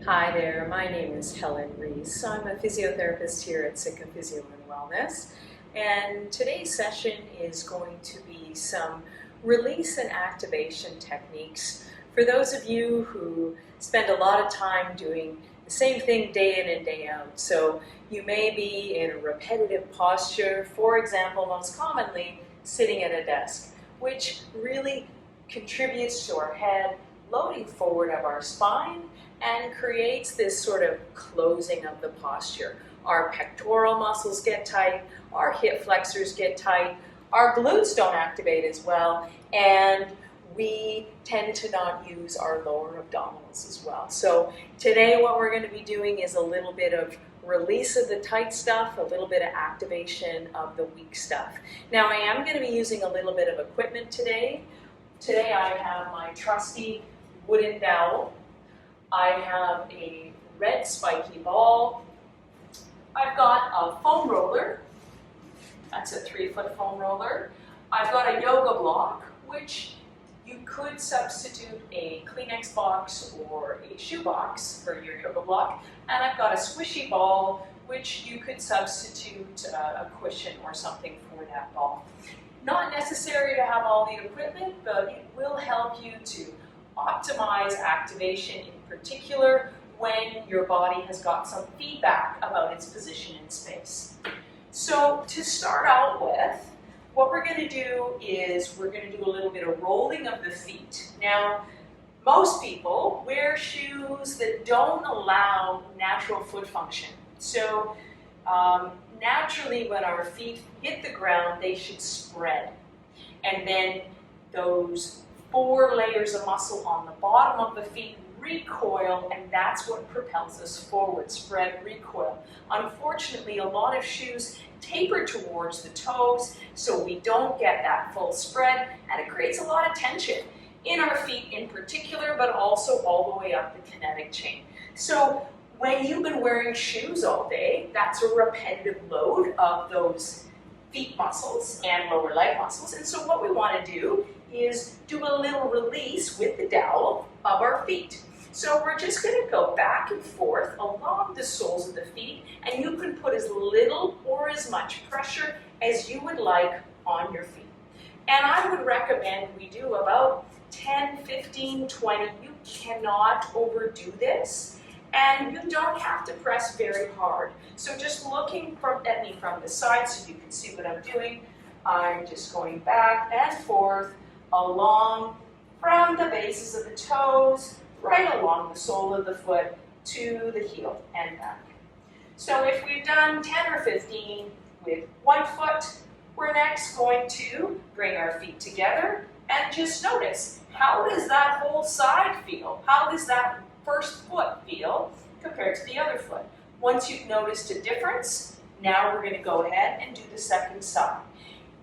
Hi there, my name is Helen Ries. I'm a physiotherapist here at Sitka Physio and Wellness, and today's session is going to be some release and activation techniques for those of you who spend a lot of time doing the same thing day in and day out. So you may be in a repetitive posture, for example, most commonly sitting at a desk, which really contributes to our head loading forward of our spine and creates this sort of closing of the posture. Our pectoral muscles get tight, our hip flexors get tight, our glutes don't activate as well, and we tend to not use our lower abdominals as well. So today what we're going to be doing is a little bit of release of the tight stuff, a little bit of activation of the weak stuff. Now I am going to be using a little bit of equipment today. Today I have my trusty wooden dowel. I have a red spiky ball. I've got a foam roller. That's a 3-foot foam roller. I've got a yoga block, which you could substitute a Kleenex box or a shoe box for your yoga block. And I've got a squishy ball, which you could substitute a cushion or something for that ball. Not necessary to have all the equipment, but it will help you to optimize activation, in particular when your body has got some feedback about its position in space. So to start out with, what we're going to do is we're going to do a little bit of rolling of the feet. Now, most people wear shoes that don't allow natural foot function. So naturally when our feet hit the ground, they should spread. And then those 4 layers of muscle on the bottom of the feet recoil, and that's what propels us forward, spread, recoil. Unfortunately, a lot of shoes taper towards the toes, so we don't get that full spread, and it creates a lot of tension in our feet in particular, but also all the way up the kinetic chain. So when you've been wearing shoes all day, that's a repetitive load of those feet muscles and lower leg muscles, and so what we want to do is do a little release with the dowel of our feet. So we're just going to go back and forth along the soles of the feet, and you can put as little or as much pressure as you would like on your feet. And I would recommend we do about 10, 15, 20. You cannot overdo this, and you don't have to press very hard. So just looking at me from the side so you can see what I'm doing, I'm just going back and forth along from the bases of the toes, right along the sole of the foot to the heel and back. So if we've done 10 or 15 with one foot, we're next going to bring our feet together and just notice, how does that whole side feel? How does that first foot feel compared to the other foot? Once you've noticed a difference, now we're going to go ahead and do the second side.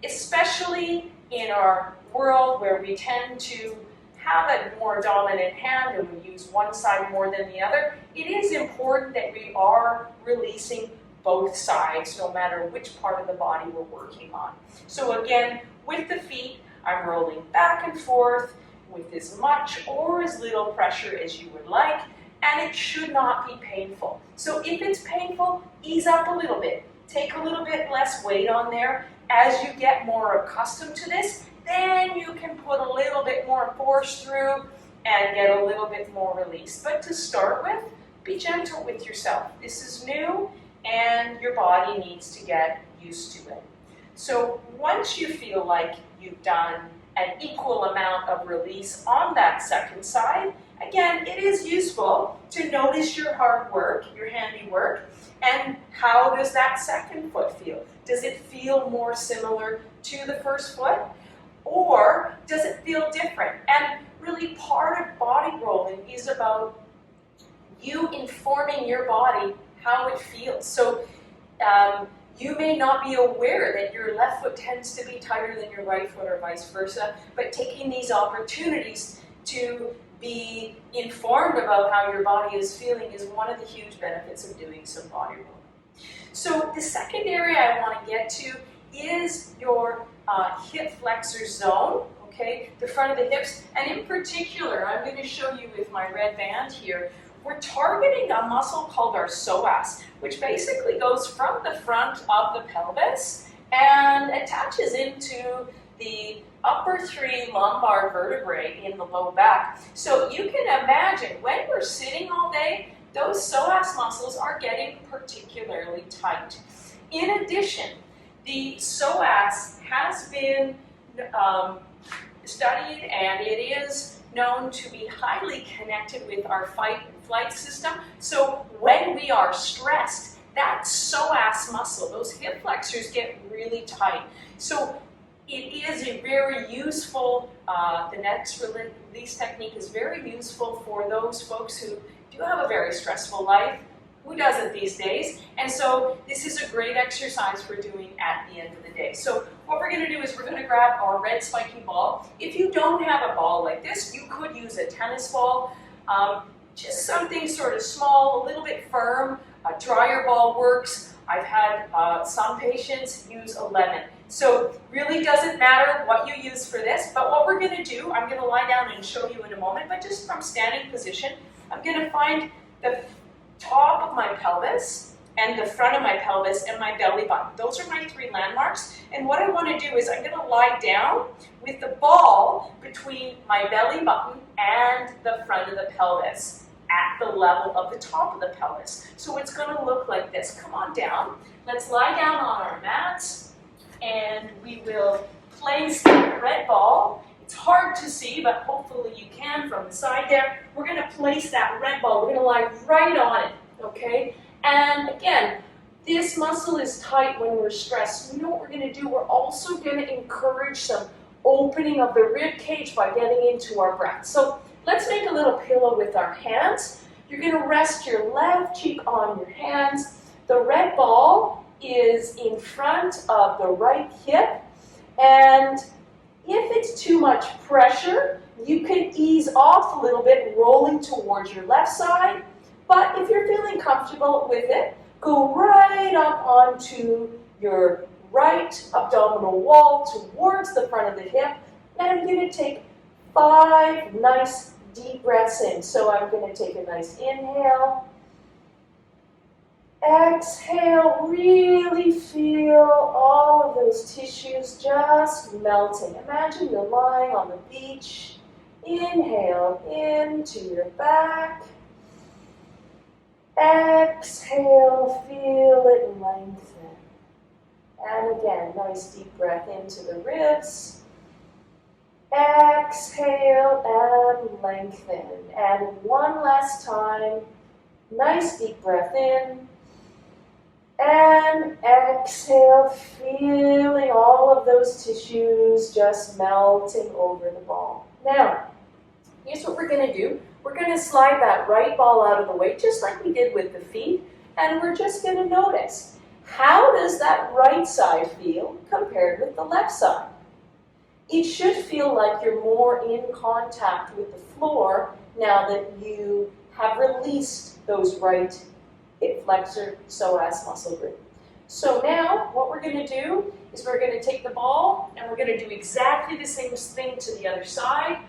Especially in our world where we tend to have a more dominant hand and we use one side more than the other, it is important that we are releasing both sides, no matter which part of the body we're working on. So again, with the feet, I'm rolling back and forth with as much or as little pressure as you would like, and it should not be painful. So if it's painful, ease up a little bit. Take a little bit less weight on there. As you get more accustomed to this, then you can put a little bit more force through and get a little bit more release. But to start with, be gentle with yourself. This is new and your body needs to get used to it. So once you feel like you've done an equal amount of release on that second side, again, it is useful to notice your hard work, your handiwork, and how does that second foot feel? Does it feel more similar to the first foot? Or does it feel different? And really part of body rolling is about you informing your body how it feels. So you may not be aware that your left foot tends to be tighter than your right foot or vice versa, but taking these opportunities to be informed about how your body is feeling is one of the huge benefits of doing some body rolling. So the second area I want to get to is your hip flexor zone, okay, the front of the hips, and in particular, I'm going to show you with my red band here, we're targeting a muscle called our psoas, which basically goes from the front of the pelvis and attaches into the upper 3 lumbar vertebrae in the low back. So you can imagine when we're sitting all day, those psoas muscles are getting particularly tight. In addition, the psoas has been studied, and it is known to be highly connected with our fight and flight system. So when we are stressed, that psoas muscle, those hip flexors get really tight. So it is a very useful, the next release technique is very useful for those folks who do have a very stressful life. Who doesn't these days? And so this is a great exercise for doing at the end of the day. So what we're going to do is we're going to grab our red spiky ball. If you don't have a ball like this, you could use a tennis ball. Just something sort of small, a little bit firm. A dryer ball works. I've had some patients use a lemon. So really doesn't matter what you use for this, but what we're going to do, I'm going to lie down and show you in a moment, but just from standing position, I'm going to find the top of my pelvis and the front of my pelvis and my belly button. Those are my 3 landmarks. And what I want to do is I'm going to lie down with the ball between my belly button and the front of the pelvis at the level of the top of the pelvis. So it's going to look like this. Come on down. Let's lie down on our mats and we will place that red ball. It's hard to see, but hopefully you can from the side there. We're going to place that red ball. We're going to lie right on it, okay? And again, this muscle is tight when we're stressed. You know what we're going to do? We're also going to encourage some opening of the rib cage by getting into our breath. So let's make a little pillow with our hands. You're going to rest your left cheek on your hands. The red ball is in front of the right hip, and if it's too much pressure, you can ease off a little bit, rolling towards your left side. But if you're feeling comfortable with it, go right up onto your right abdominal wall towards the front of the hip. And I'm going to take 5 nice deep breaths in. So I'm going to take a nice inhale. Exhale, really feel all of those tissues just melting. Imagine you're lying on the beach. Inhale into your back. Exhale, feel it lengthen. And again, nice deep breath into the ribs. Exhale and lengthen. And one last time, nice deep breath in. And exhale, feeling all of those tissues just melting over the ball. Now, here's what we're going to do. We're going to slide that right ball out of the way, just like we did with the feet, and we're just going to notice, how does that right side feel compared with the left side? It should feel like you're more in contact with the floor now that you have released those right hip flexor psoas muscle group. So now what we're going to do is we're going to take the ball and we're going to do exactly the same thing to the other side.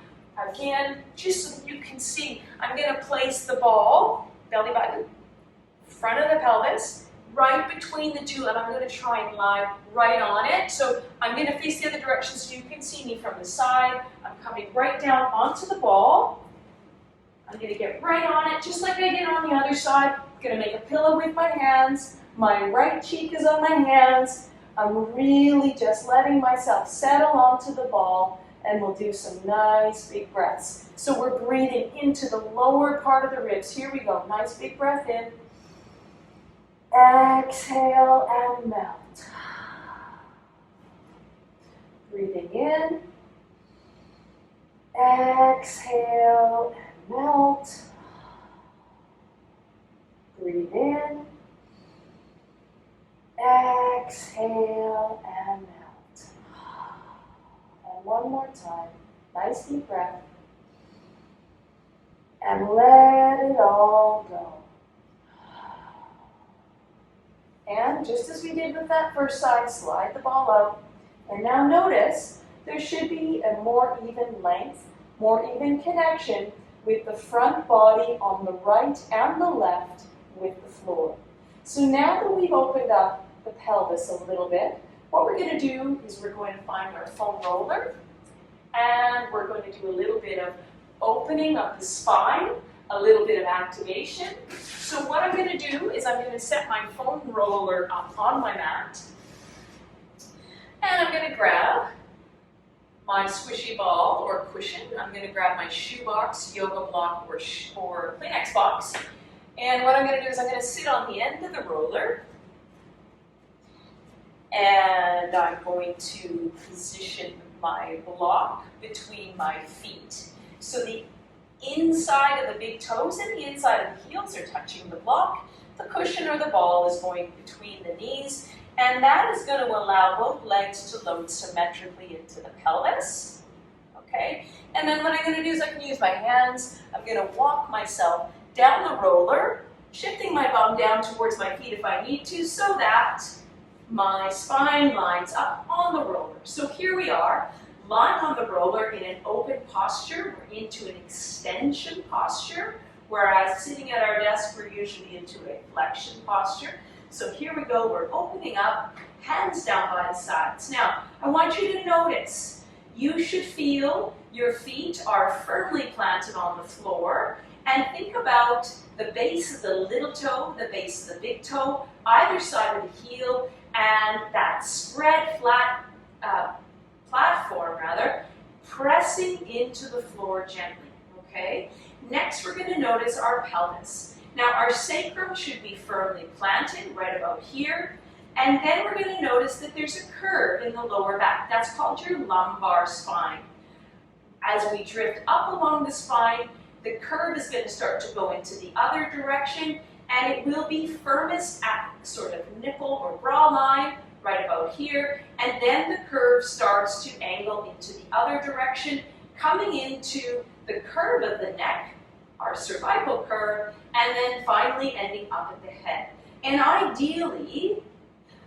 Again, just so that you can see, I'm going to place the ball, belly button, front of the pelvis, right between the two, and I'm going to try and lie right on it. So I'm going to face the other direction so you can see me from the side. I'm coming right down onto the ball. I'm going to get right on it, just like I did on the other side. I'm going to make a pillow with my hands. My right cheek is on my hands. I'm really just letting myself settle onto the ball, and we'll do some nice big breaths. So we're breathing into the lower part of the ribs. Here we go. Nice big breath in. Exhale and melt. Breathing in. Exhale and melt. Breathe in. Exhale and melt. And one more time. Nice deep breath. And let it all go. And just as we did with that first side, slide the ball out. And now notice there should be a more even length, more even connection with the front body on the right and the left with the floor. So now that we've opened up the pelvis a little bit, what we're going to do is we're going to find our foam roller, and we're going to do a little bit of opening of the spine, a little bit of activation. So what I'm going to do is I'm going to set my foam roller up on my mat, and I'm going to grab my squishy ball or cushion. I'm going to grab my shoebox, yoga block, or Kleenex box. And what I'm going to do is I'm going to sit on the end of the roller, and I'm going to position my block between my feet. So the inside of the big toes and the inside of the heels are touching the block. The cushion or the ball is going between the knees, and that is going to allow both legs to load symmetrically into the pelvis. Okay? And then what I'm going to do is I can use my hands. I'm going to walk myself down the roller, shifting my bum down towards my feet if I need to, so that my spine lines up on the roller. So here we are, lying on the roller in an open posture. We're into an extension posture, whereas sitting at our desk, we're usually into a flexion posture. So here we go, we're opening up, hands down by the sides. Now, I want you to notice, you should feel your feet are firmly planted on the floor, and think about the base of the little toe, the base of the big toe, either side of the heel, and that spread flat platform, pressing into the floor gently, okay? Next, we're going to notice our pelvis. Now, our sacrum should be firmly planted right about here, and then we're going to notice that there's a curve in the lower back. That's called your lumbar spine. As we drift up along the spine, the curve is going to start to go into the other direction, and it will be firmest at sort of nipple or bra line, right about here, and then the curve starts to angle into the other direction, coming into the curve of the neck, our cervical curve, and then finally ending up at the head. And ideally,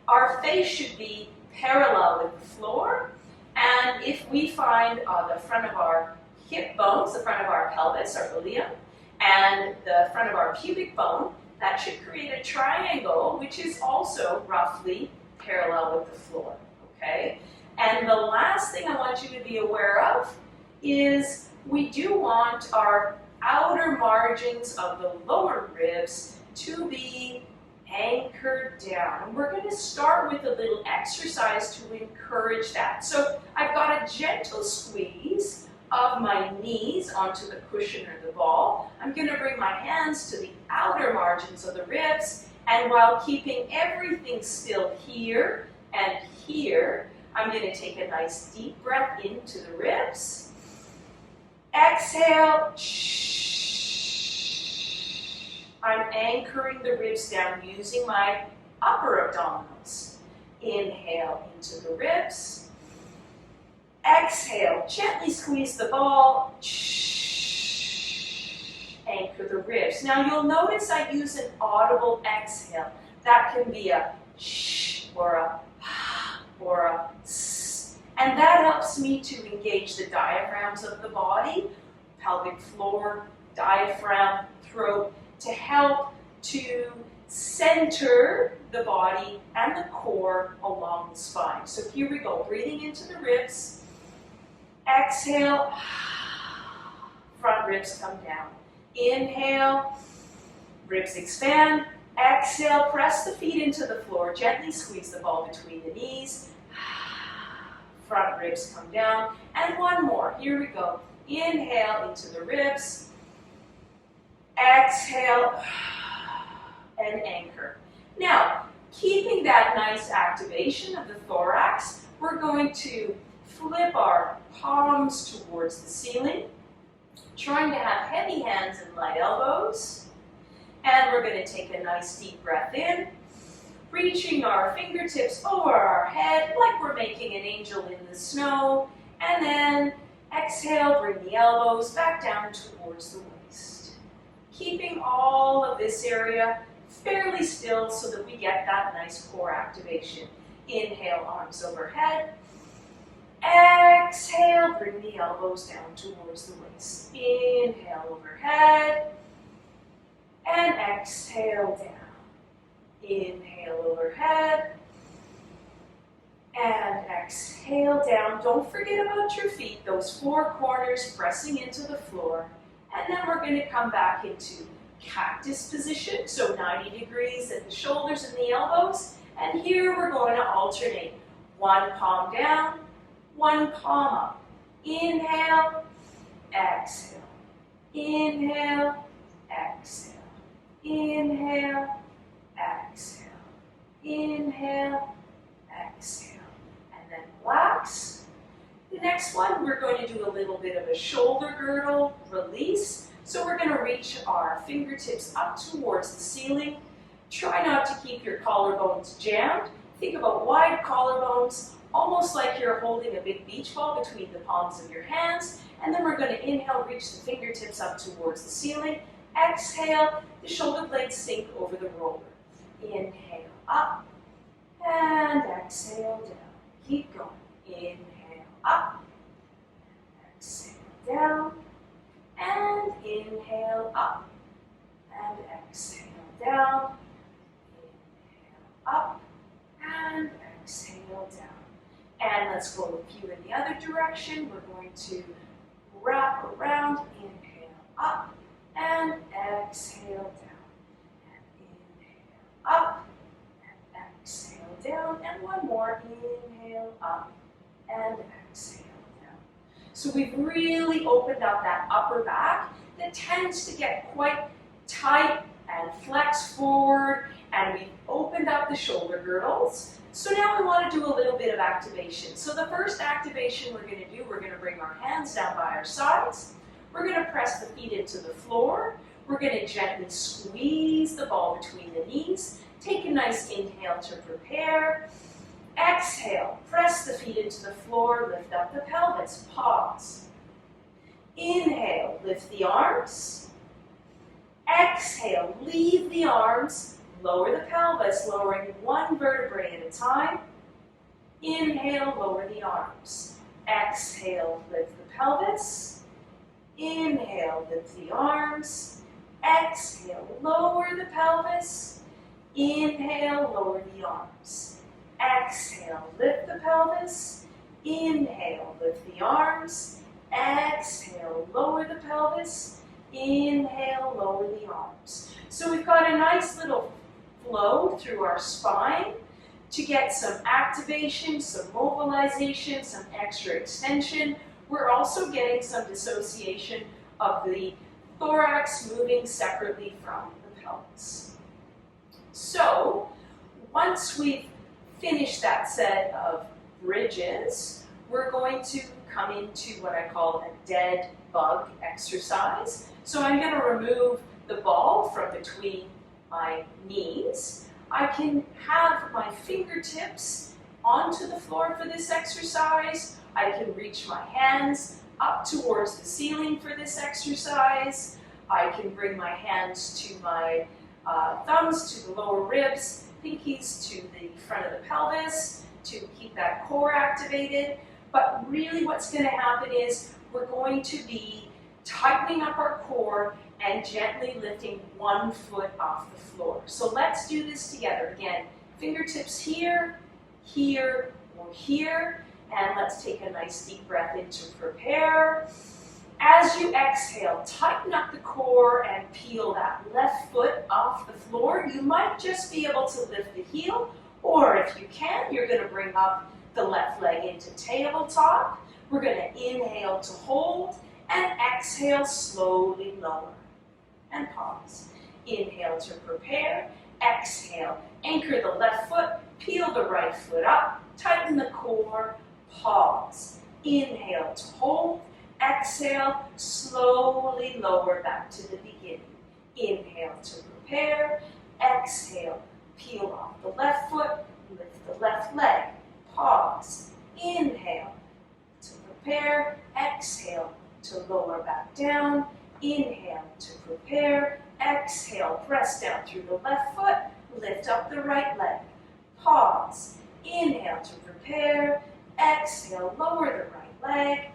our face should be parallel with the floor, and if we find the front of our hip bones, the front of our pelvis, our ilium, and the front of our pubic bone, that should create a triangle, which is also roughly parallel with the floor, okay? And the last thing I want you to be aware of is we do want our outer margins of the lower ribs to be anchored down. And we're going to start with a little exercise to encourage that. So I've got a gentle squeeze of my knees onto the cushion or the ball. I'm going to bring my hands to the outer margins of the ribs, and while keeping everything still here and here, I'm going to take a nice deep breath into the ribs. Exhale. I'm anchoring the ribs down using my upper abdominals. Inhale into the ribs. Exhale, gently squeeze the ball. Anchor the ribs. Now you'll notice I use an audible exhale. That can be a sh or a s. And that helps me to engage the diaphragms of the body, pelvic floor, diaphragm, throat, to help to center the body and the core along the spine. So here we go, breathing into the ribs. Exhale, front ribs come down. Inhale, ribs expand. Exhale, press the feet into the floor. Gently squeeze the ball between the knees. Front ribs come down. And one more. Here we go. Inhale into the ribs. Exhale, and anchor. Now, keeping that nice activation of the thorax, we're going to flip our palms towards the ceiling, trying to have heavy hands and light elbows. And we're going to take a nice deep breath in, reaching our fingertips over our head like we're making an angel in the snow. And then exhale, bring the elbows back down towards the waist. Keeping all of this area fairly still so that we get that nice core activation. Inhale, arms overhead. Exhale, bring the elbows down towards the waist. Inhale overhead, and exhale down. Inhale overhead, and exhale down. Don't forget about your feet, those four corners pressing into the floor. And then we're going to come back into cactus position, so 90 degrees at the shoulders and the elbows. And here we're going to alternate. One palm down, one palm up. Inhale, exhale. Inhale, exhale. Inhale, exhale. Inhale, exhale. And then relax. The next one, we're going to do a little bit of a shoulder girdle release. So we're going to reach our fingertips up towards the ceiling. Try not to keep your collarbones jammed. Think about wide collarbones, almost like you're holding a big beach ball between the palms of your hands. And then we're going to inhale, reach the fingertips up towards the ceiling. Exhale, the shoulder blades sink over the roller. Inhale up, and exhale down. Keep going. Inhale up, exhale down, and inhale up, and exhale down. Inhale up, and exhale down. And let's go a few in the other direction. We're going to wrap around. Inhale up, and exhale down. And inhale up, and exhale down. And one more. Inhale up, and exhale down. So we've really opened up that upper back that tends to get quite tight and flex forward, and we've opened up the shoulder girdles. So now we want to do a little bit of activation. So the first activation we're going to do, we're going to bring our hands down by our sides. We're going to press the feet into the floor. We're going to gently squeeze the ball between the knees. Take a nice inhale to prepare. Exhale, press the feet into the floor, lift up the pelvis, pause. Inhale, lift the arms. Exhale, leave the arms, lower the pelvis, lowering one vertebrae at a time. Inhale, lower the arms. Exhale, lift the pelvis. Inhale, lift the arms. Exhale, lower the pelvis. Inhale, lower the arms. Exhale, lift the pelvis. Inhale, lift the arms. Exhale, lower the pelvis. Inhale, lower the arms. So we've got a nice little flow through our spine to get some activation, some mobilization, some extra extension. We're also getting some dissociation of the thorax moving separately from the pelvis. So once we've finished that set of bridges, we're going to come into what I call a dead bug exercise. So I'm going to remove the ball from between my knees. I can have my fingertips onto the floor for this exercise. I can reach my hands up towards the ceiling for this exercise. I can bring my hands to my thumbs to the lower ribs, pinkies to the front of the pelvis to keep that core activated. But really what's going to happen is we're going to be tightening up our core and gently lifting one foot off the floor. So let's do this together. Again, fingertips here, here, or here. And let's take a nice deep breath in to prepare. As you exhale, tighten up the core and peel that left foot off the floor. You might just be able to lift the heel, or if you can, you're going to bring up the left leg into tabletop. We're going to inhale to hold and exhale, slowly lower. And pause. Inhale to prepare. Exhale. Anchor the left foot. Peel the right foot up. Tighten the core. Pause. Inhale to hold. Exhale. Slowly lower back to the beginning. Inhale to prepare. Exhale. Peel off the left foot. Lift the left leg. Pause. Inhale to prepare. Exhale to lower back down. Inhale to prepare. Exhale, press down through the left foot. Lift up the right leg. Pause. Inhale to prepare. Exhale, lower the right leg.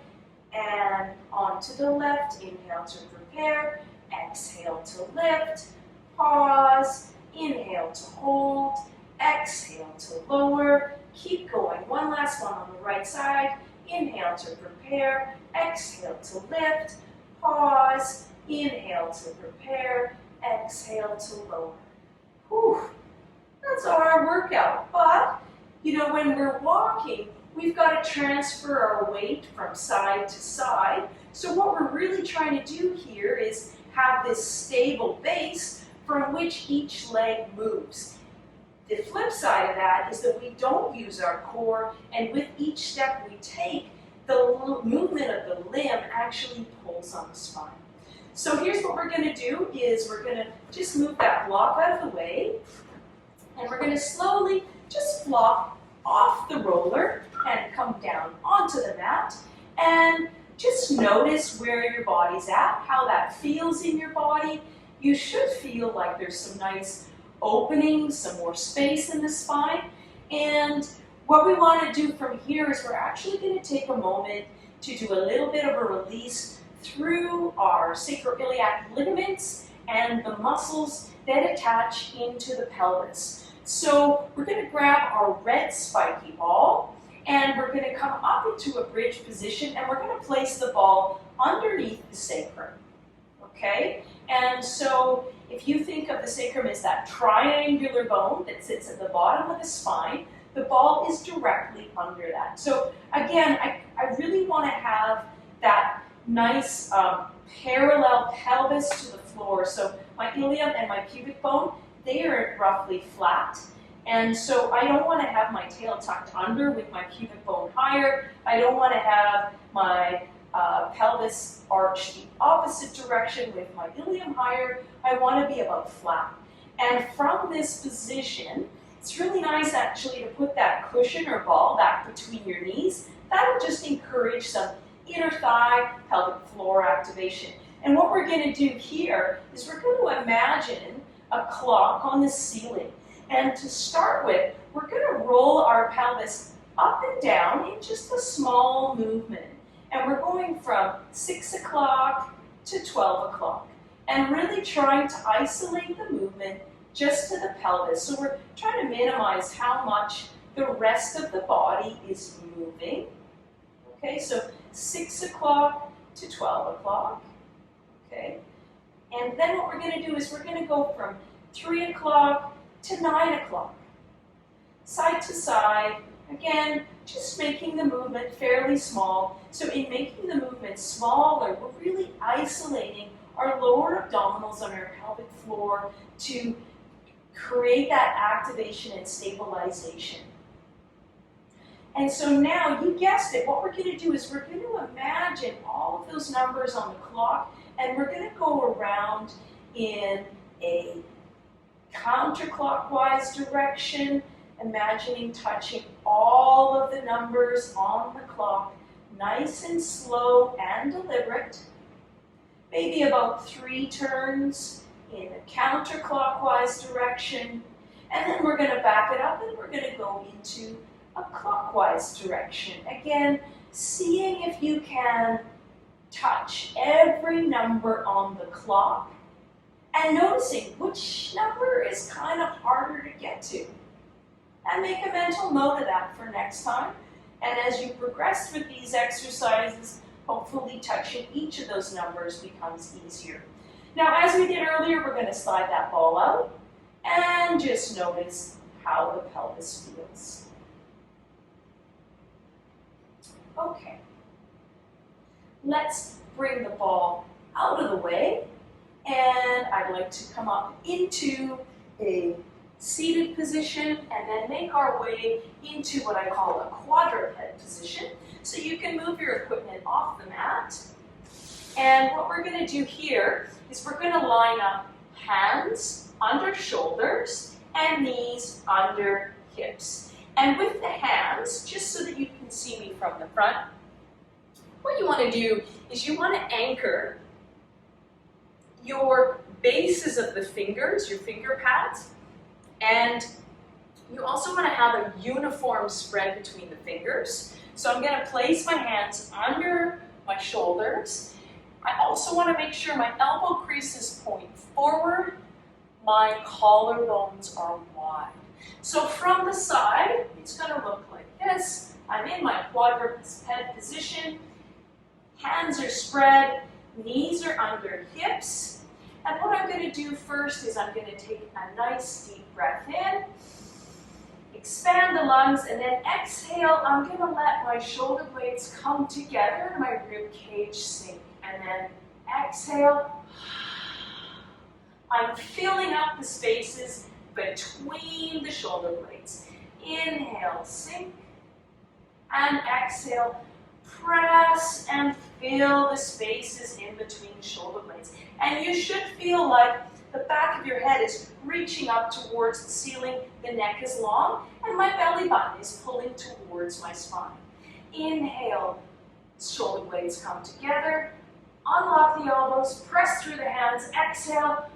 And onto the left, inhale to prepare. Exhale to lift. Pause. Inhale to hold. Exhale to lower. Keep going. One last one on the right side. Inhale to prepare. Exhale to lift. Pause. Inhale to prepare. Exhale to lower. Whew. That's our workout. But, you know, when we're walking, we've got to transfer our weight from side to side. So what we're really trying to do here is have this stable base from which each leg moves. The flip side of that is that we don't use our core, and with each step we take, the movement of the limb actually pulls on the spine. So here's what we're going to do is we're going to just move that block out of the way, and we're going to slowly just flop off the roller and come down onto the mat, and just notice where your body's at, how that feels in your body. You should feel like there's some nice openings, some more space in the spine. And what we want to do from here is we're actually going to take a moment to do a little bit of a release through our sacroiliac ligaments and the muscles that attach into the pelvis. So we're going to grab our red spiky ball, and we're going to come up into a bridge position, and we're going to place the ball underneath the sacrum. Okay? And so if you think of the sacrum as that triangular bone that sits at the bottom of the spine, the ball is directly under that. So again, I really want to have that nice parallel pelvis to the floor. So my ilium and my pubic bone, they are roughly flat. And so I don't want to have my tail tucked under with my pubic bone higher. I don't want to have my pelvis arch the opposite direction with my ilium higher. I want to be about flat. And from this position, it's really nice actually to put that cushion or ball back between your knees. That'll just encourage some inner thigh pelvic floor activation. And what we're going to do here is we're going to imagine a clock on the ceiling. And to start with, we're going to roll our pelvis up and down in just a small movement. And we're going from 6 o'clock to 12 o'clock. And really trying to isolate the movement just to the pelvis. So we're trying to minimize how much the rest of the body is moving. Okay, so 6 o'clock to 12 o'clock. Okay, and then what we're going to do is we're going to go from 3 o'clock to 9 o'clock. Side to side. Again, just making the movement fairly small. So in making the movement smaller, we're really isolating our lower abdominals on our pelvic floor to create that activation and stabilization. And so now, you guessed it, what we're going to do is we're going to imagine all of those numbers on the clock, and we're going to go around in a counterclockwise direction, imagining touching all of the numbers on the clock, nice and slow and deliberate. Maybe about 3 turns in a counterclockwise direction, and then we're going to back it up and we're going to go into a clockwise direction. Again, seeing if you can touch every number on the clock and noticing which number is kind of harder to get to. And make a mental note of that for next time. And as you progress with these exercises, hopefully touching each of those numbers becomes easier. Now, as we did earlier, we're going to slide that ball out and just notice how the pelvis feels. Okay. Let's bring the ball out of the way, and I'd like to come up into a seated position and then make our way into what I call a quadruped position. So you can move your equipment off the mat. And what we're going to do here is we're going to line up hands under shoulders and knees under hips. And with the hands, just so that you can see me from the front, what you want to do is you want to anchor your bases of the fingers, your finger pads, and you also want to have a uniform spread between the fingers. So I'm going to place my hands under my shoulders. I also want to make sure my elbow creases point forward, my collarbones are wide. So from the side, it's going to look like this. I'm in my quadruped position, hands are spread, knees are under hips. And what I'm going to do first is I'm going to take a nice deep breath in, expand the lungs, and then exhale. I'm going to let my shoulder blades come together and my rib cage sink. And then exhale. I'm filling up the spaces between the shoulder blades. Inhale, sink, and exhale. Press and fill the spaces in between the shoulder blades. And you should feel like the back of your head is reaching up towards the ceiling, the neck is long, and my belly button is pulling towards my spine. Inhale, shoulder blades come together, unlock the elbows, press through the hands, exhale,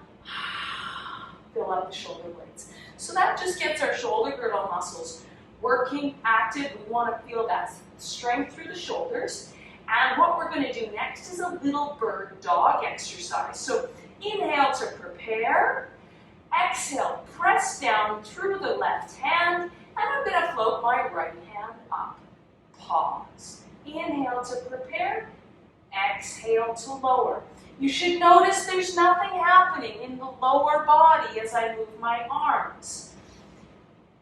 fill up the shoulder blades. So that just gets our shoulder girdle muscles working, active. We want to feel that strength through the shoulders. And what we're going to do next is a little bird dog exercise. So inhale to prepare. Exhale, press down through the left hand. And I'm going to float my right hand up. Pause. Inhale to prepare. Exhale to lower. You should notice there's nothing happening in the lower body as I move my arms.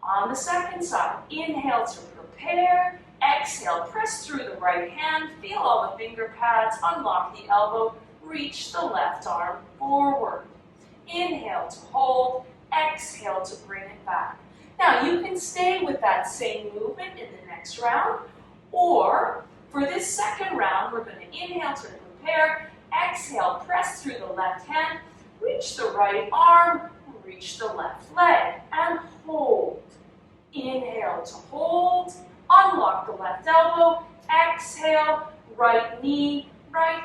On the second side, inhale to prepare. Exhale, press through the right hand, feel all the finger pads, unlock the elbow, reach the left arm forward. Inhale to hold, exhale to bring it back. Now you can stay with that same movement in the next round, or for this second round, we're going to inhale to prepare, exhale, press through the left hand, reach the right arm, reach the left leg, and hold. Inhale to hold. Unlock the left elbow, exhale, right knee, right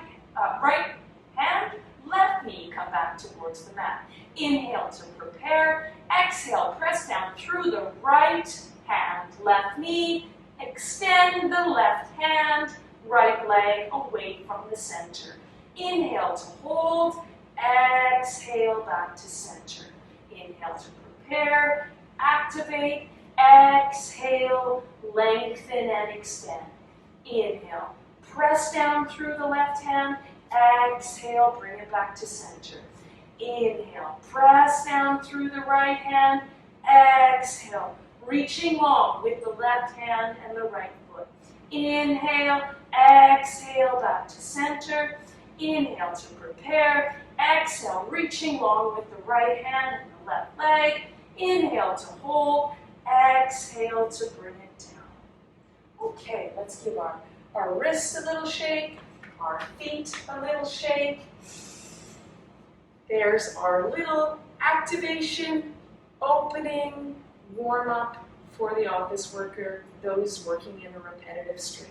hand, left knee, come back towards the mat. Inhale to prepare, exhale, press down through the right hand, left knee, extend the left hand, right leg away from the center. Inhale to hold, exhale back to center. Inhale to prepare, activate, exhale, lengthen and extend. Inhale, press down through the left hand, exhale, bring it back to center. Inhale, press down through the right hand, exhale, reaching long with the left hand and the right foot. Inhale, exhale, back to center. Inhale to prepare, exhale, reaching long with the right hand and the left leg. Inhale to hold, exhale to bring it down. Okay, let's give our wrists a little shake, our feet a little shake. There's our little activation, opening, warm up for the office worker, those working in a repetitive strain.